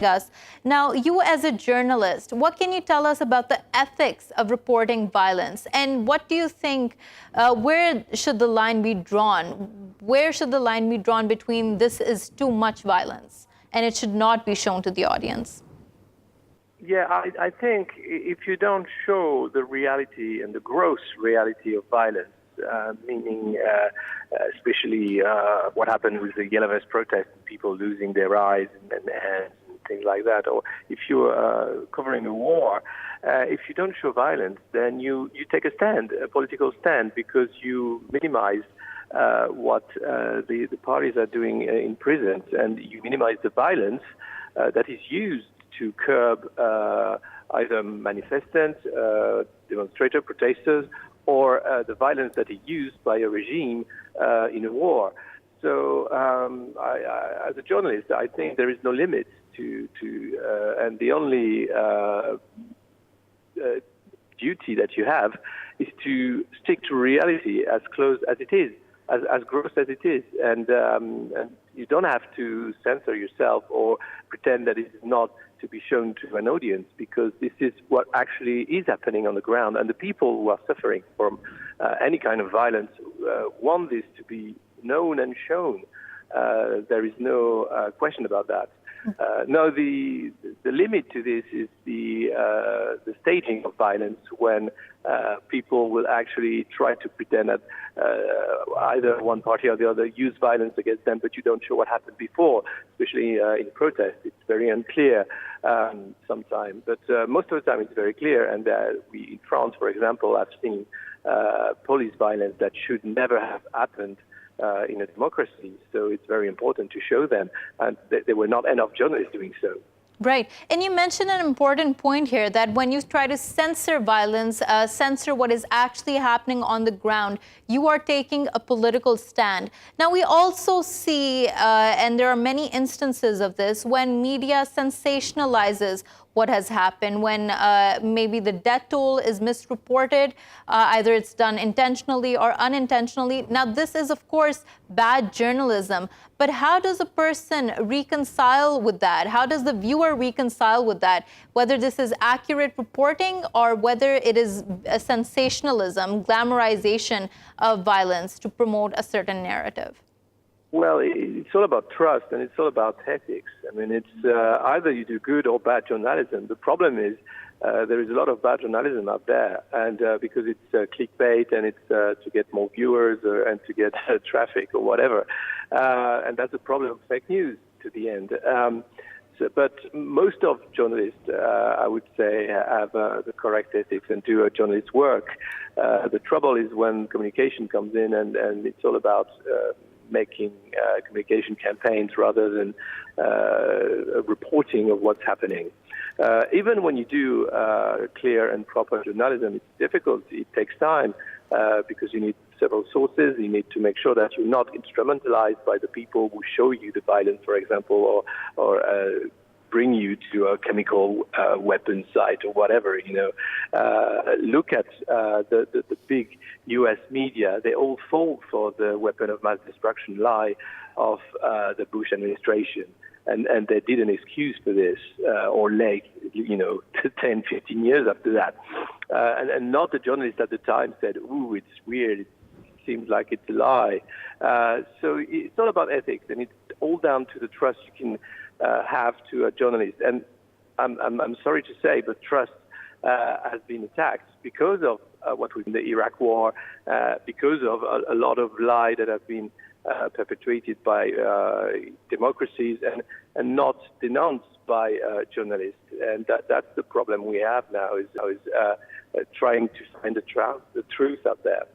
us. Now, you as a journalist, what can you tell us about the ethics of reporting violence? And what do you think, where should the line be drawn? Where should the line be drawn between this is too much violence and it should not be shown to the audience? Yeah, I think if you don't show the reality and the gross reality of violence, meaning especially what happened with the Yellow Vest protest, people losing their eyes and their hands and things like that, or if you're covering a war, if you don't show violence, then you take a stand, a political stand, because you minimize what the parties are doing in prisons, and you minimize the violence that is used to curb either manifestants, demonstrators, protesters, or the violence that is used by a regime in a war. So, as a journalist, I think there is no limit to and the only duty that you have is to stick to reality as close as it is, as gross as it is, and you don't have to censor yourself or pretend that it is not to be shown to an audience, because this is what actually is happening on the ground, and the people who are suffering from any kind of violence want this to be known and shown. There is no question about that. No, the limit to this is the staging of violence, when people will actually try to pretend that either one party or the other use violence against them, but you don't show what happened before, especially in protest. It's very unclear sometimes, but most of the time it's very clear. And we, in France, for example, have seen police violence that should never have happened in a democracy. So it's very important to show them, and there were not enough journalists doing so. Right. And you mentioned an important point here, that when you try to censor violence, censor what is actually happening on the ground, you are taking a political stand. Now, we also see, and there are many instances of this, when media sensationalizes what has happened, when maybe the death toll is misreported, either it's done intentionally or unintentionally. Now, this is, of course, bad journalism. But how does a person reconcile with that? How does the viewer reconcile with that? Whether this is accurate reporting or whether it is a sensationalism, glamorization of violence to promote a certain narrative? Well, it's all about trust, and it's all about ethics. I mean, it's either you do good or bad journalism. The problem is there is a lot of bad journalism out there, and because it's clickbait, and it's to get more viewers and to get traffic or whatever. And that's the problem of fake news to the end. But most of journalists, I would say, have the correct ethics and do a journalist's work. The trouble is when communication comes in, and it's all about making communication campaigns rather than reporting of what's happening. Even when you do clear and proper journalism, it's difficult. It takes time because you need several sources. You need to make sure that you're not instrumentalized by the people who show you the violence, for example, or bring you to a chemical weapons site or whatever. Look at the big U.S. media. They all fall for the weapon of mass destruction lie of the Bush administration. And they did an excuse for this, or 10, 15 years after that. And not the journalist at the time said, ooh, it's weird, it seems like it's a lie. So it's all about ethics, and it's all down to the trust you can have to a journalist. And I'm sorry to say, but trust has been attacked because of what we've in the Iraq War, because of a lot of lies that have been perpetrated by democracies and not denounced by journalists. And that's the problem we have now, is trying to find the truth out there.